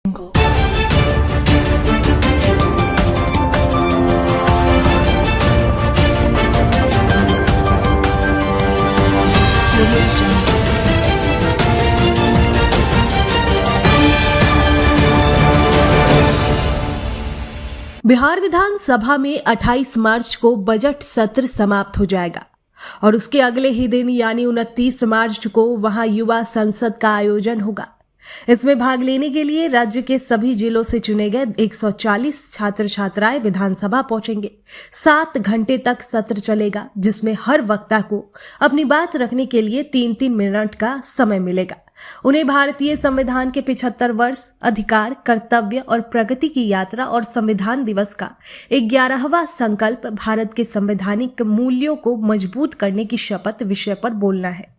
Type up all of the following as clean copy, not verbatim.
बिहार विधानसभा में 28 मार्च को बजट सत्र समाप्त हो जाएगा और उसके अगले ही दिन यानी 29 मार्च को वहां युवा संसद का आयोजन होगा। इसमें भाग लेने के लिए राज्य के सभी जिलों से चुने गए 140 छात्र छात्राएं विधानसभा पहुंचेंगे। 7 घंटे तक सत्र चलेगा, जिसमें हर वक्ता को अपनी बात रखने के लिए 3-3 मिनट का समय मिलेगा। उन्हें भारतीय संविधान के 75 वर्ष, अधिकार, कर्तव्य और प्रगति की यात्रा और संविधान दिवस का 11वां संकल्प भारत के संवैधानिक मूल्यों को मजबूत करने की शपथ विषय पर बोलना है।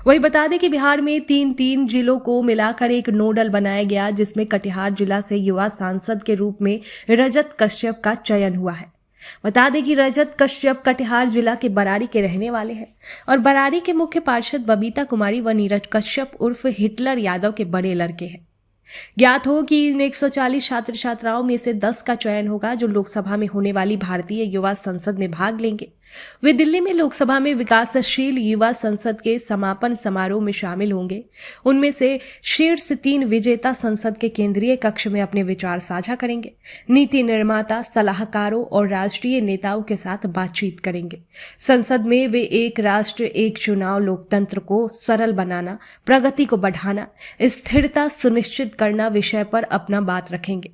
वही बता दें कि बिहार में 3 जिलों को मिलाकर एक नोडल बनाया गया, जिसमें कटिहार जिला से युवा सांसद के रूप में रजत कश्यप का चयन हुआ है। बता दें कि रजत कश्यप कटिहार जिला के बरारी के रहने वाले हैं और बरारी के मुख्य पार्षद बबीता कुमारी व नीरज कश्यप उर्फ हिटलर यादव के बड़े लड़के हैं। ज्ञात हो कि इन 140 छात्र छात्राओं में से 10 का चयन होगा जो लोकसभा में होने वाली भारतीय युवा संसद में भाग लेंगे। वे दिल्ली में लोकसभा में विकासशील युवा संसद के समापन समारोह में शामिल होंगे। उनमें से शीर्ष 3 विजेता संसद के केंद्रीय कक्ष में अपने विचार साझा करेंगे। नीति निर्माता, सलाहकारों और राष्ट्रीय नेताओं के साथ बातचीत करेंगे। संसद में वे एक राष्ट्र एक चुनाव लोकतंत्र को सरल बनाना, प्रगति को बढ़ाना, स्थिरता सुनिश्चित करना विषय पर अपना बात रखेंगे।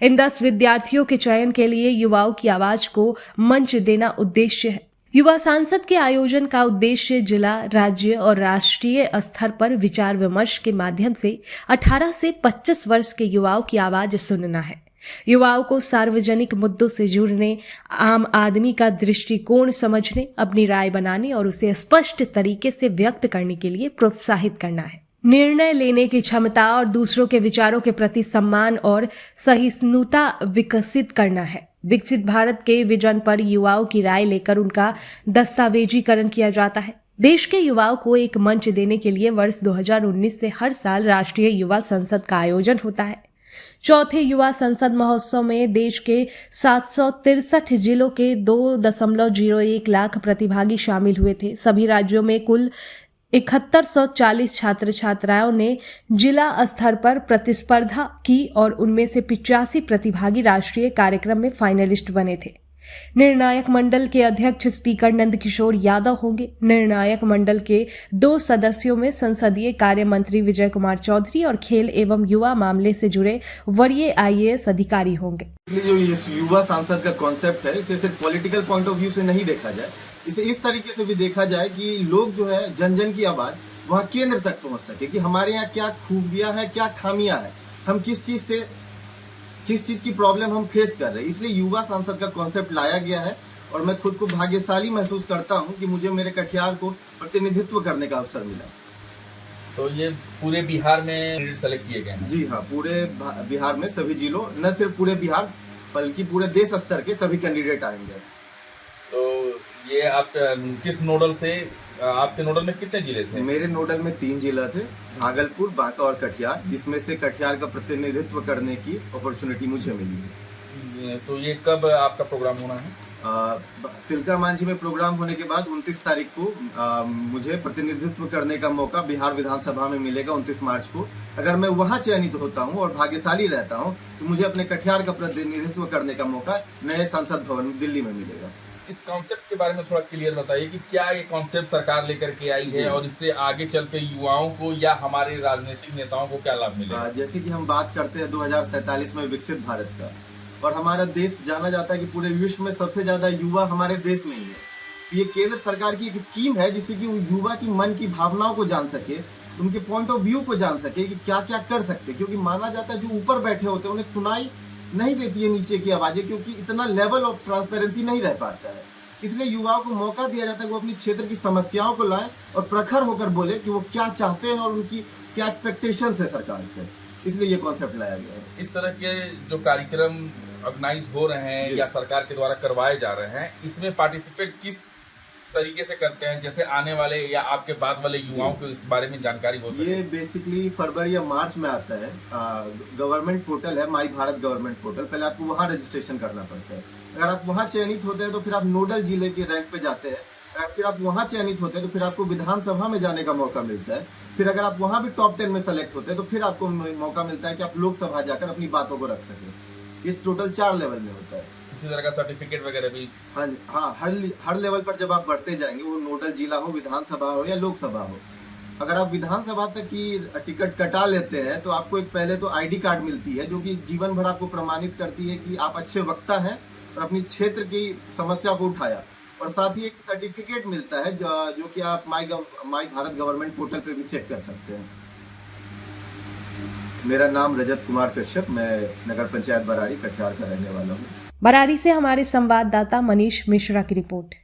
इन 10 विद्यार्थियों के चयन के लिए युवाओं की आवाज को मंच देना उद्देश्य है। युवा सांसद के आयोजन का उद्देश्य जिला, राज्य और राष्ट्रीय स्तर पर विचार विमर्श के माध्यम से 18 से 25 वर्ष के युवाओं की आवाज सुनना है। युवाओं को सार्वजनिक मुद्दों से जुड़ने, आम आदमी का दृष्टिकोण समझने, अपनी राय बनाने और उसे स्पष्ट तरीके से व्यक्त करने के लिए प्रोत्साहित करना है। निर्णय लेने की क्षमता और दूसरों के विचारों के प्रति सम्मान और सहिष्णुता विकसित करना है। विकसित भारत के विजन पर युवाओं की राय लेकर उनका दस्तावेजीकरण किया जाता है। देश के युवाओं को एक मंच देने के लिए वर्ष 2019 से हर साल राष्ट्रीय युवा संसद का आयोजन होता है। चौथे युवा संसद महोत्सव में देश के 763 जिलों के 2.01 लाख प्रतिभागी शामिल हुए थे। सभी राज्यों में कुल 7140 छात्र छात्राओं ने जिला स्तर पर प्रतिस्पर्धा की और उनमें से 85 प्रतिभागी राष्ट्रीय कार्यक्रम में फाइनलिस्ट बने थे। निर्णायक मंडल के अध्यक्ष स्पीकर नंदकिशोर यादव होंगे। निर्णायक मंडल के 2 सदस्यों में संसदीय कार्य मंत्री विजय कुमार चौधरी और खेल एवं युवा मामले से जुड़े वरीय IAS अधिकारी होंगे। जो ये युवा सांसद का कॉन्सेप्ट है, इसे सिर्फ पॉलिटिकल पॉइंट ऑफ व्यू से नहीं देखा जाए, इसे इस तरीके से भी देखा जाए कि लोग जो है जन जन की आवाज वहाँ केंद्र तक पहुँच सके कि हमारे यहाँ क्या खूबियां हैं, क्या खामियां हैं, हम किस चीज की प्रॉब्लम हम फेस कर रहे हैं। इसलिए युवा सांसद का कॉन्सेप्ट लाया गया है और मैं खुद को भाग्यशाली महसूस करता हूँ कि मुझे मेरे कटिहार को प्रतिनिधित्व करने का अवसर मिला। तो ये पूरे बिहार में सेलेक्ट किए गए हैं? जी हाँ, पूरे बिहार में सभी जिलों, न सिर्फ पूरे बिहार बल्कि पूरे देश स्तर के सभी कैंडिडेट आएंगे। तो ये आप किस नोडल से, आपके नोडल में कितने जिले थे? मेरे नोडल में 3 जिला थे, भागलपुर, बांका और कटिहार, जिसमें से कटिहार का प्रतिनिधित्व करने की अपॉर्चुनिटी मुझे मिली। तो ये कब आपका प्रोग्राम होना है? तिलका मांझी में प्रोग्राम होने के बाद 29 तारीख को मुझे प्रतिनिधित्व करने का मौका बिहार विधानसभा में मिलेगा 29 मार्च को। अगर मैं वहां चयनित होता हूं और भाग्यशाली रहता हूं तो मुझे अपने कटिहार का प्रतिनिधित्व करने का मौका नए संसद भवन दिल्ली में मिलेगा। इस कॉन्सेप्ट के बारे में थोड़ा क्लियर बताइए कि क्या ये कॉन्सेप्ट सरकार लेकर के आई है और इससे आगे चल के युवाओं को या हमारे राजनीतिक नेताओं को क्या लाभ मिलेगा? जैसे कि हम बात करते हैं 2047 में विकसित भारत का, और हमारा देश जाना जाता है कि पूरे विश्व में सबसे ज्यादा युवा हमारे देश में ही है। तो ये केंद्र सरकार की एक स्कीम है जिससे कि वो युवा की मन की भावनाओं को जान सके, उनके पॉइंट ऑफ व्यू को जान सके कि क्या क्या कर सकते, क्योंकि माना जाता है जो ऊपर बैठे होते हैं उन्हें सुनाई नहीं देती है नीचे की आवाजें, क्योंकि इतना लेवल ऑफ ट्रांसपेरेंसी नहीं रह पाता है। इसलिए युवाओं को मौका दिया जाता है कि वो अपनी क्षेत्र की समस्याओं को लाएं और प्रखर होकर बोले कि वो क्या चाहते हैं और उनकी क्या एक्सपेक्टेशंस है सरकार से। इसलिए ये कॉन्सेप्ट लाया गया है। इस तरह के जो कार्यक्रम ऑर्गेनाइज हो रहे हैं या सरकार के द्वारा करवाए जा रहे हैं, इसमें पार्टिसिपेट किस तरीके से करते हैं, जैसे आने वाले या आपके बाद वाले युवाओं को इस बारे में जानकारी हो सके? ये बेसिकली फरवरी या मार्च में आता है। गवर्नमेंट पोर्टल है माई भारत गवर्नमेंट पोर्टल, पहले आपको वहाँ रजिस्ट्रेशन करना पड़ता है। अगर आप वहाँ चयनित होते हैं तो फिर आप नोडल जिले के रैंक पे जाते हैं। अगर फिर आप वहाँ चयनित होते हैं तो फिर आपको विधानसभा में जाने का मौका मिलता है। फिर अगर आप वहाँ भी टॉप 10 में सेलेक्ट होते हैं तो फिर आपको मौका मिलता है कि आप लोकसभा जाकर अपनी बातों को रख सकें। ये टोटल 4 लेवल में होता है। किसी तरह का सर्टिफिकेट वगैरह भी? हाँ, हर लेवल पर जब आप बढ़ते जाएंगे, वो नोडल जिला हो, विधानसभा हो या लोकसभा हो, अगर आप विधानसभा तक की टिकट कटा लेते हैं तो आपको एक पहले तो आईडी कार्ड मिलती है, जो कि जीवन भर आपको प्रमाणित करती है कि आप अच्छे वक्ता हैं और अपनी क्षेत्र की समस्या को उठाया। और साथ ही एक सर्टिफिकेट मिलता है जो कि आप माई भारत गवर्नमेंट पोर्टल पे भी चेक कर सकते हैं। मेरा नाम रजत कुमार कश्यप, मैं नगर पंचायत बरारी कटिहार का रहने वाला हूँ। बरारी से हमारे संवाददाता मनीष मिश्रा की रिपोर्ट।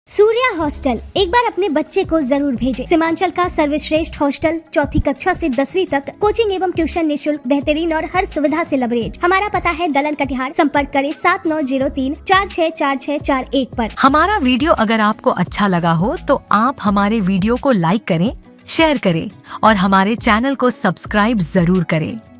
सूर्या हॉस्टल एक बार अपने बच्चे को जरूर भेजें। सीमांचल का सर्वश्रेष्ठ हॉस्टल, 4ठी कक्षा से 10वीं तक कोचिंग एवं ट्यूशन निःशुल्क, बेहतरीन और हर सुविधा से लबरेज। हमारा पता है दलन कटिहार। संपर्क करें 7903464641 पर। हमारा वीडियो अगर आपको अच्छा लगा हो तो आप हमारे वीडियो को लाइक करें, शेयर करें और हमारे चैनल को सब्सक्राइब जरूर करें।